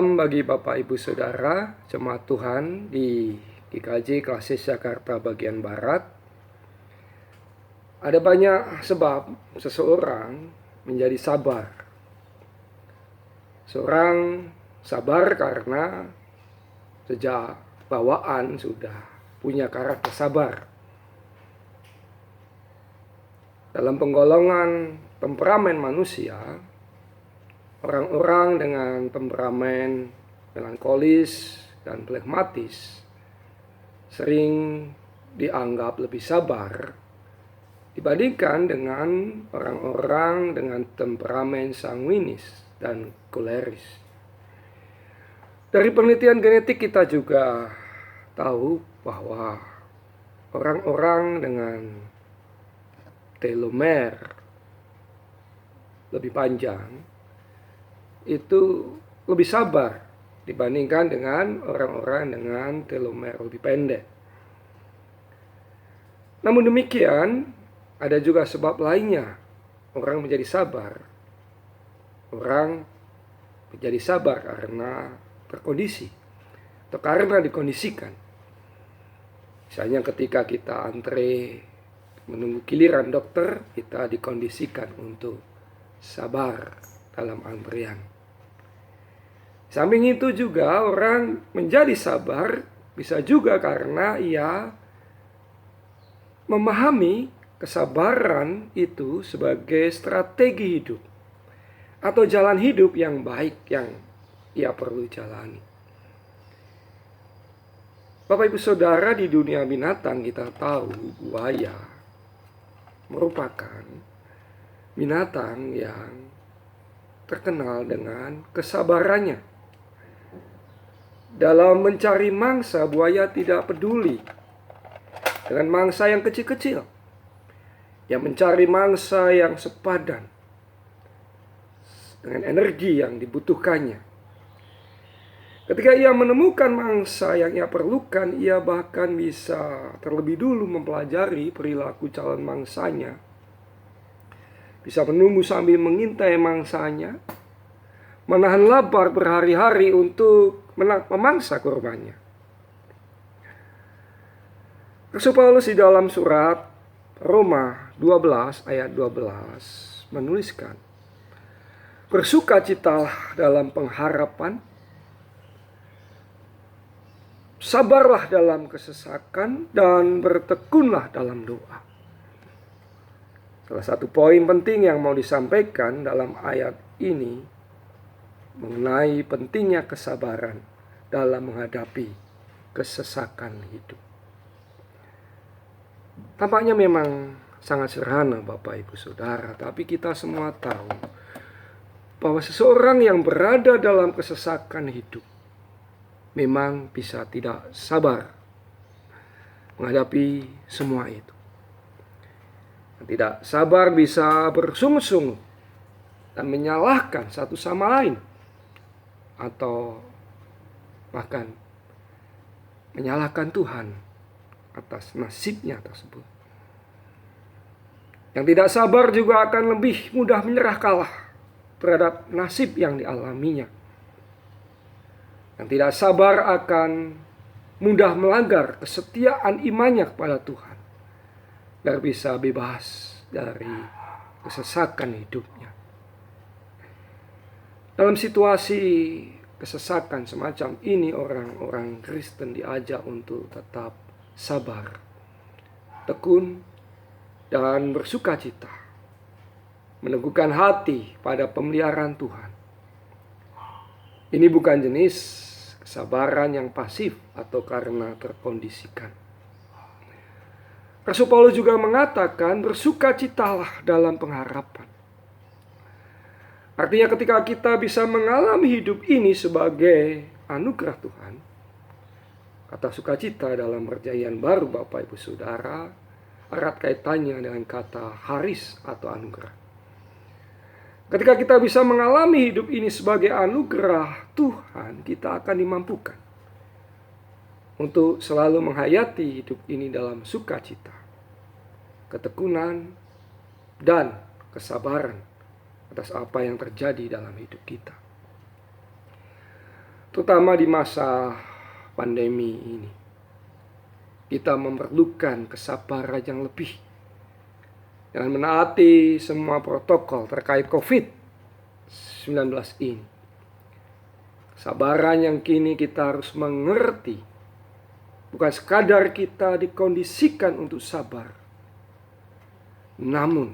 Salam bagi Bapak Ibu Saudara, jemaat Tuhan di GKJ Klasis Jakarta bagian Barat. Ada banyak sebab seseorang menjadi sabar. Seorang sabar karena sejak bawaan sudah punya karakter sabar. Dalam penggolongan temperamen manusia, orang-orang dengan temperamen melankolis dan flegmatis sering dianggap lebih sabar dibandingkan dengan orang-orang dengan temperamen sanguinis dan koleris. Dari penelitian genetik kita juga tahu bahwa orang-orang dengan telomer lebih panjang itu lebih sabar dibandingkan dengan orang-orang dengan telomer lebih pendek. Namun demikian, ada juga sebab lainnya orang menjadi sabar. Orang menjadi sabar karena terkondisi atau karena dikondisikan. Misalnya ketika kita antre menunggu giliran dokter, kita dikondisikan untuk sabar dalam antrian. Samping itu juga orang menjadi sabar bisa juga karena ia memahami kesabaran itu sebagai strategi hidup atau jalan hidup yang baik yang ia perlu jalani. Bapak Ibu Saudara, di dunia binatang kita tahu buaya merupakan binatang yang terkenal dengan kesabarannya. Dalam mencari mangsa, buaya tidak peduli dengan mangsa yang kecil-kecil. Ia mencari mangsa yang sepadan dengan energi yang dibutuhkannya. Ketika ia menemukan mangsa yang ia perlukan, ia bahkan bisa terlebih dulu mempelajari perilaku calon mangsanya. Bisa menunggu sambil mengintai mangsanya, menahan lapar berhari-hari untuk memangsa korbannya. Rasul Paulus di dalam surat Roma 12 ayat 12 menuliskan, bersukacitalah dalam pengharapan, sabarlah dalam kesesakan, dan bertekunlah dalam doa. Salah satu poin penting yang mau disampaikan dalam ayat ini mengenai pentingnya kesabaran dalam menghadapi kesesakan hidup. Tampaknya memang sangat sederhana Bapak Ibu Saudara, tapi kita semua tahu bahwa seseorang yang berada dalam kesesakan hidup memang bisa tidak sabar menghadapi semua itu. Tidak sabar bisa bersungut-sungut dan menyalahkan satu sama lain, atau bahkan menyalahkan Tuhan atas nasibnya tersebut. Yang tidak sabar juga akan lebih mudah menyerah kalah terhadap nasib yang dialaminya. Yang tidak sabar akan mudah melanggar kesetiaan imannya kepada Tuhan, agar bisa bebas dari kesesakan hidupnya. Dalam situasi kesesakan semacam ini, orang-orang Kristen diajak untuk tetap sabar, tekun, dan bersukacita, meneguhkan hati pada pemeliharaan Tuhan. Ini bukan jenis kesabaran yang pasif atau karena terkondisikan. Rasul Paulus juga mengatakan bersukacitalah dalam pengharapan. Artinya ketika kita bisa mengalami hidup ini sebagai anugerah Tuhan, kata sukacita dalam perjanjian baru Bapak Ibu Saudara erat kaitannya dengan kata haris atau anugerah. Ketika kita bisa mengalami hidup ini sebagai anugerah Tuhan, kita akan dimampukan untuk selalu menghayati hidup ini dalam sukacita, ketekunan, dan kesabaran atas apa yang terjadi dalam hidup kita. terutama di masa pandemi ini. Kita memerlukan kesabaran yang lebih dengan menaati semua protokol terkait COVID-19 ini. Kesabaran yang kini kita harus mengerti, bukan sekadar kita dikondisikan untuk sabar, namun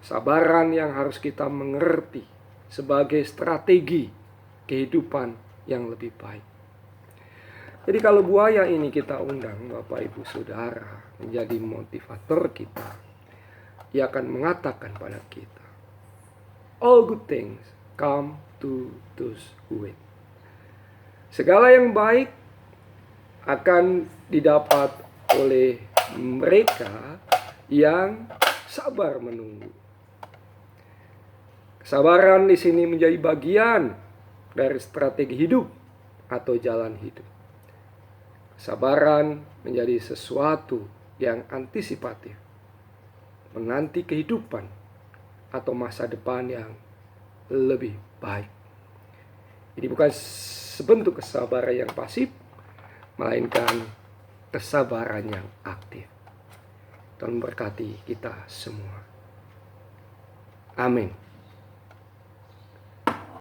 kesabaran yang harus kita mengerti sebagai strategi kehidupan yang lebih baik. Jadi kalau buaya ini kita undang Bapak Ibu Saudara menjadi motivator kita, ia akan mengatakan pada kita, all good things come to those who wait. Segala yang baik akan didapat oleh mereka yang sabar menunggu. Kesabaran di sini menjadi bagian dari strategi hidup atau jalan hidup. Kesabaran menjadi sesuatu yang antisipatif, menanti kehidupan atau masa depan yang lebih baik. Ini bukan sebentuk kesabaran yang pasif, melainkan kesabaran yang aktif. Tuhan berkati kita semua. Amin.